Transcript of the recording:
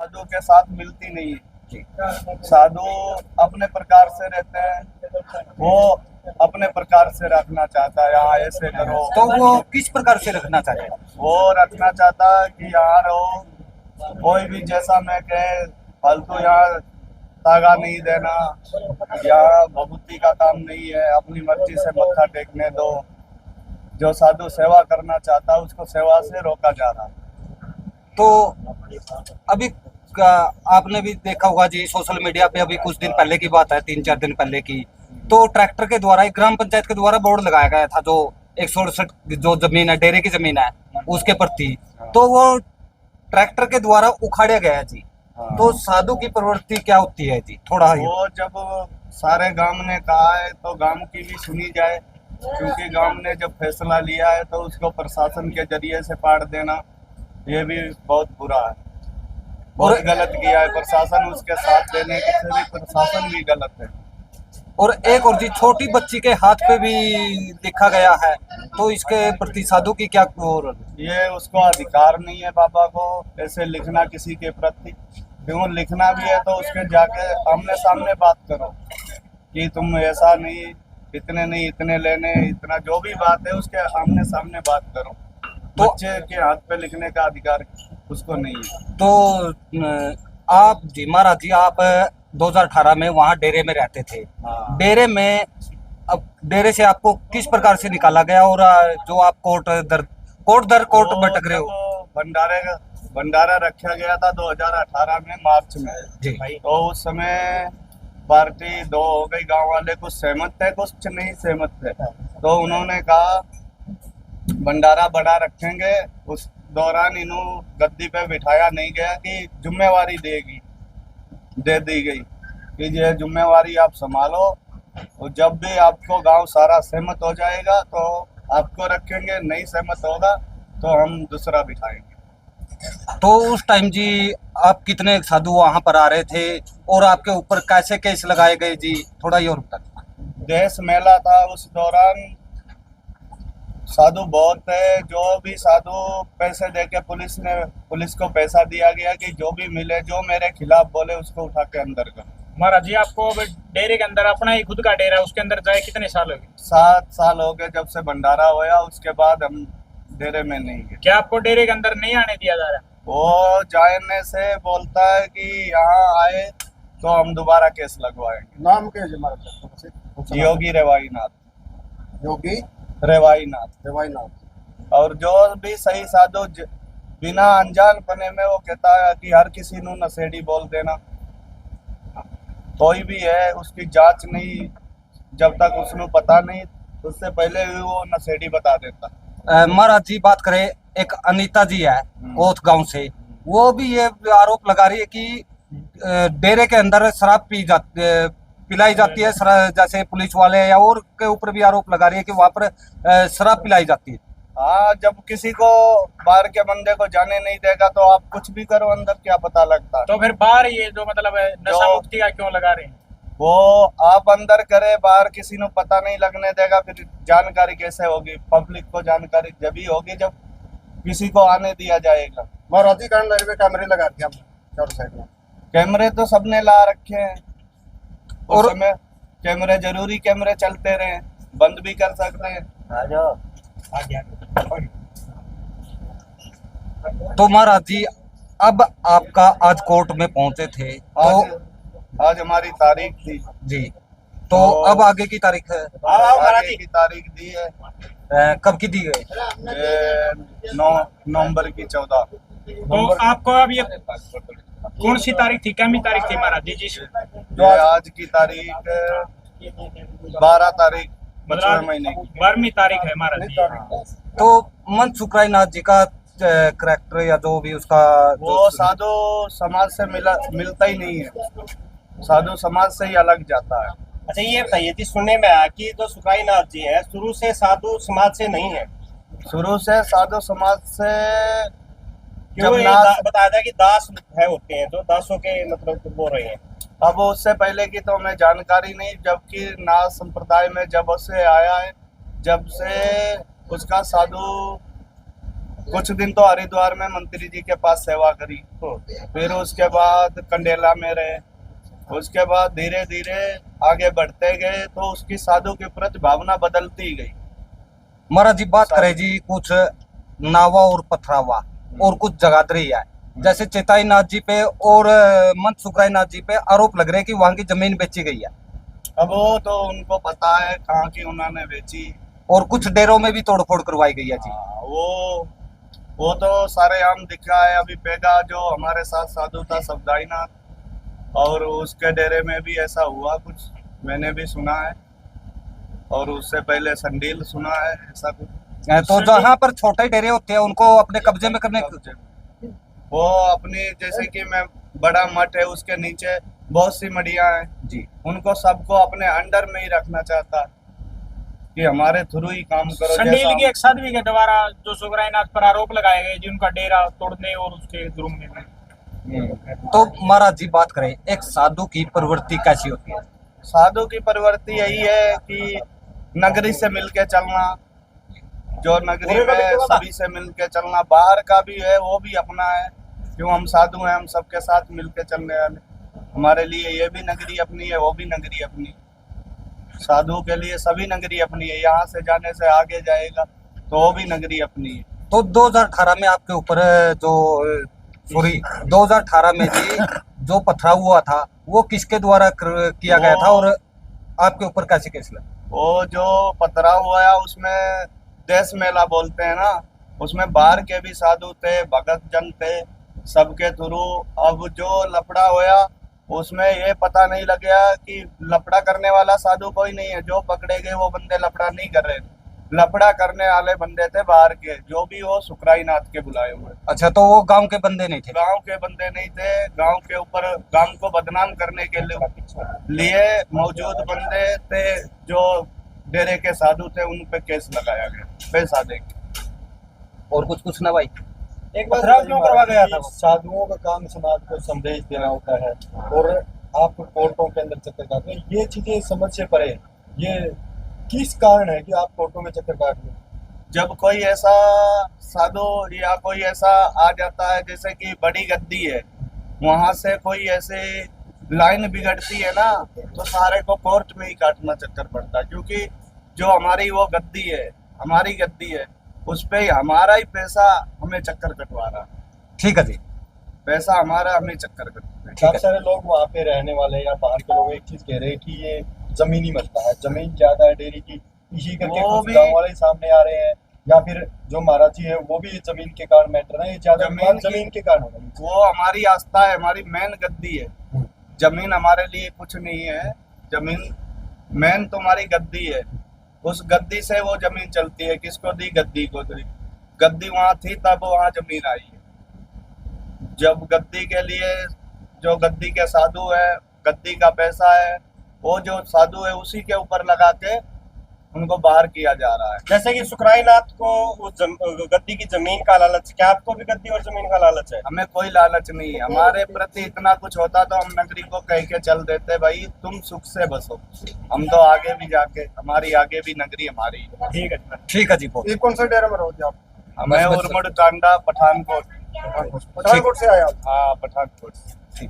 साधु के साथ मिलती नहीं है। साधु अपने प्रकार से रहते हैं, वो अपने प्रकार से रखना चाहता है, यहाँ ऐसे करो। तो वो किस प्रकार से रखना चाहते हैं? वो रखना चाहता है कि यहाँ रहो, कोई भी जैसा मैं कहे फालतू यहाँ तागा नहीं देना, यहाँ भभूति का काम नहीं है, अपनी मर्जी से मत्था टेकने दो। जो साधु सेवा करना चाहता है उसको सेवा से रोका जा रहा है। तो अभी आपने भी देखा होगा जी सोशल मीडिया पे, अभी कुछ दिन पहले की बात है, 3-4 दिन पहले की, तो ट्रैक्टर के द्वारा एक ग्राम पंचायत के द्वारा बोर्ड लगाया गया था जो 168 जो जमीन है, डेरे की जमीन है उसके प्रति, तो वो ट्रैक्टर के द्वारा उखाड़ा गया है जी। तो साधु की प्रवृत्ति क्या होती है जी, थोड़ा वो जब सारे गांव ने कहा है तो गांव की भी सुनी जाए, क्योंकि गांव ने जब फैसला लिया है तो उसको प्रशासन के जरिए से पाड़ देना ये भी बहुत बुरा है, बहुत गलत किया है प्रशासन। उसके साथ देने के से भी प्रशासन भी गलत है। और एक और जी, छोटी बच्ची के हाथ पे भी लिखा गया है, तो इसके प्रति साधु की क्या और? ये उसको अधिकार नहीं है बाबा को ऐसे लिखना किसी के प्रति। क्यों लिखना भी है तो उसके जाके आमने सामने बात करो कि तुम ऐसा नहीं, इतने नहीं, इतने लेने, इतना जो भी बात है उसके आमने सामने बात करो। तो बच्चे के हाथ पे लिखने का अधिकार उसको नहीं है। तो आप जी महाराज जी, आप 2018 में वहाँ डेरे में रहते थे। हाँ। डेरे में अब डेरे से आपको किस प्रकार से निकाला गया, और जो आप कोर्ट दर कोर्ट भटक रहे हो? भंडारा रखा गया था 2018 में मार्च में जी। तो उस समय पार्टी दो हो गई, गांव वाले कुछ सहमत थे कुछ नहीं सहमत थे। तो उन्होंने कहा भंडारा बड़ा रखेंगे, उस दौरान इन्हों गद्दी पे बिठाया नहीं गया कि जिम्मेवारी दे दी गई कि ये जिम्मेवारी आप संभालो, और जब भी आपको गांव सारा सहमत हो जाएगा तो आपको रखेंगे, नहीं सहमत होगा तो हम दूसरा बिठाएंगे। तो उस टाइम जी आप कितने साधु वहां पर आ रहे थे, और आपके ऊपर कैसे केस लगाए गए जी, थोड़ा ये और बता। देश मेला था उस दौरान, साधु बहुत थे। जो भी साधु पैसे देके पुलिस को पैसा दिया गया कि जो भी मिले, जो मेरे खिलाफ बोले उसको उठा के अंदर करो। महाराज जी, आपको अब डेरे के अंदर अपना ही खुद का डेरा है, उसके अंदर जाए कितने साल हो गए? 7 साल हो गए जब से भंडारा होया, उसके बाद हम डेरे में नहीं गए। क्या आपको डेरे के अंदर नहीं आने दिया जा रहा? वो जाने से बोलता है कि यहाँ आए तो हम दोबारा केस लगवाएंगे। नाम क्या है हमारा? योगी रेवाई नाथ। योगी रेवाई नाथ। रेवाई नाथ। और जो भी सही साधु बिना अनजान पने में वो कहता है कि हर किसी नू नशेड़ी बोल देना। कोई भी है उसकी जांच नहीं, जब तक उसको पता नहीं उससे पहले भी वो नशेड़ी बता देता। महाराज जी बात करें, एक अनीता जी है कोथ गांव से, वो भी ये आरोप लगा रही है कि डेरे के अंदर शराब पिलाई जाती है, जैसे पुलिस वाले या और के ऊपर भी आरोप लगा रही है कि वहां पर शराब पिलाई जाती है। हाँ, जब किसी को बाहर के बंदे को जाने नहीं देगा तो आप कुछ भी करो अंदर, क्या पता लगता। तो फिर बाहर ये जो मतलब नशा मुक्ति का क्यों लगा रहे हैं? वो आप अंदर करे, बाहर किसी को पता नहीं लगने देगा, फिर जानकारी कैसे होगी? पब्लिक को जानकारी जब ही होगी जब किसी को आने दिया जाएगा। महाराजी कैमरे लगा रखे हम चारों साइड में। कैमरे तो सबने ला रखे हैं, और उस समय कैमरे जरूरी, कैमरे चलते रहे, बंद भी कर सकते हैं। तो महाराज जी, अब आपका आज कोर्ट में पहुंचे थे तो आज हमारी तारीख थी जी, तो अब आगे की तारीख है? आगे की तारीख दी है। कब की दी गई? 9 नवंबर की 14। तो आपको अब ये कौन सी तारीख थी, क्या तारीख थी महाराज जी? जो आज की तारीख 12 तारीख मतलब महीने की 12वीं तारीख है महाराज जी। तो मन सुखराय नाथ जी का करैक्टर या जो भी उसका वो साधु समाज से मिलता ही नहीं है, साधु समाज से ही अलग जाता है। अच्छा, ये बताइए जी, सुनने में आया कि जो सुखराय नाथ जी है शुरू से साधु समाज से नहीं है? शुरू से साधु समाज से क्यों? बताया था कि दास है होते हैं, तो दासों के मतलब बोल रहे हैं। अब उससे पहले की तो हमें जानकारी नहीं, जबकि नाथ संप्रदाय में जब से आया है, जब से उसका साधु कुछ दिन तो हरिद्वार में मंत्री जी के पास सेवा करी, फिर उसके बाद कंडेला में रहे, उसके बाद धीरे धीरे आगे बढ़ते गए तो उसकी साधु के प्रति भावना बदलती गई। महाराज जी बात करें जी कुछ नावा और पथरावा और कुछ जगाधरी है, जैसे चेताई नाथ जी पे और मंत सुखराय नाथ जी पे आरोप लग रहे हैं कि वहां की जमीन बेची गई है, अब वो तो उनको पता है कहाँ की उन्होंने बेची। और कुछ डेरों में भी तोड़फोड़ करवाई गई है जी। हाँ, वो तो सारे आम दिखा है। अभी पेगा जो हमारे साथ साधु था सबदाई नाथ, और उसके डेरे में भी ऐसा हुआ कुछ, मैंने भी सुना है, और उससे पहले संडील सुना है ऐसा कुछ। तो जहाँ पर छोटे डेरे होते हैं उनको अपने कब्जे में करने वो अपनी, जैसे कि मैं बड़ा मठ है उसके नीचे बहुत सी मडियां हैं जी, उनको सबको अपने अंडर में ही रखना चाहता कि हमारे थ्रू ही काम करो। संडील जैसा की एक साध्वी के द्वारा जो सुखरायनाथ पर आरोप लगाए गए जिनका डेरा तोड़ने और उसके जुर्म में। तो महाराज जी बात करें एक साधु की प्रवृत्ति कैसी होती है? साधु की प्रवृत्ति यही है कि नगरी से मिलके चलना, जो नगरी में सभी से मिलके चलना, बाहर का भी है वो भी अपना है, क्यों हम साधु हैं, हम सबके साथ मिलके चलने वाले। हमारे लिए ये भी नगरी अपनी है, वो भी नगरी अपनी, साधु के लिए सभी नगरी अपनी है। यहाँ से जाने से आगे जाएगा तो वो भी नगरी अपनी है। तो 2018 में आपके ऊपर जो सॉरी 2018 में जी जो पथराव हुआ था वो किसके द्वारा किया गया था और आपके ऊपर कैसे केस लगा? वो जो पथराव हुआ उसमें देश मेला बोलते हैं ना, उसमें बाहर के भी साधु थे, भगत जन थे, सबके थ्रू। अब जो लफड़ा होया उसमें ये पता नहीं लगा कि लफड़ा करने वाला साधु कोई नहीं है, जो पकड़े गए वो बंदे लफड़ा नहीं कर रहे, लफड़ा करने वाले बंदे थे बाहर के, जो भी वो सुखराई नाथ के बुलाए हुए। अच्छा, तो वो गांव के बंदे नहीं थे? गांव के बंदे नहीं थे, गांव के ऊपर गांव को बदनाम करने के लिए मौजूद बंदे थे, जो डेरे के साधु थे, उन पे केस लगाया गया पैसा देके। और कुछ ना भाई, एक पथराव क्यों करवा गया था? साधुओं का काम समाज को संदेश देना होता है और आप कोर्टों के अंदर चक्कर काटते हैं, ये चीजें समझ से परे। ये किस कारण है कि आप कोर्टों में चक्कर काट रहे हैं? जब कोई ऐसा साधु या कोई ऐसा आ जाता है, जैसे कि बड़ी गद्दी है, वहां से कोई ऐसे लाइन बिगड़ती है ना, तो सारे को कोर्ट में ही काटना चक्कर पड़ता है, क्योंकि जो हमारी वो गद्दी है, हमारी गद्दी है, उस पे हमारा ही पैसा हमें चक्कर कटवा रहा है। ठीक है जी, पैसा हमारा हमें चक्कर कटवा है। काफी सारे लोग वहाँ पे रहने वाले या बाहर के लोग एक चीज कह रहे हैं कि ये जमीनी मसला है, जमीन ज्यादा है डेरी की, इसी करके वो कुछ भी- गाँव वाले ही सामने आ रहे हैं, या फिर जो महाराज जी है वो भी जमीन के कारण मैटर है, ये ज्यादा जमीन के कारण हो रही है। वो हमारी आस्था है, हमारी मेन गद्दी है। जमीन हमारे लिए कुछ नहीं है, जमीन मेन तो हमारी गद्दी है, उस गद्दी से वो जमीन चलती है। किसको दी? गद्दी को दी। गद्दी वहां थी तब वहां जमीन आई है। जब गद्दी के लिए जो गद्दी के साधु है, गद्दी का पैसा है, वो जो साधु है उसी के ऊपर लगा के उनको बाहर किया जा रहा है। जैसे कि सुखरायनाथ को उस गद्दी की जमीन का लालच, क्या आपको भी गद्दी और जमीन का लालच है? हमें कोई लालच नहीं है, हमारे प्रति इतना कुछ होता तो हम नगरी को कह के चल देते, भाई तुम सुख से बसो, हम तो आगे भी जाके, हमारी आगे भी नगरी हमारी है। ठीक है। ठीक है जी, बहुत ये कौन सा डेरा में रहोगे आप? हमें उर्मुड़ टांडा पठानकोट। पठानकोट से आए आप? हाँ, पठानकोट। ठीक।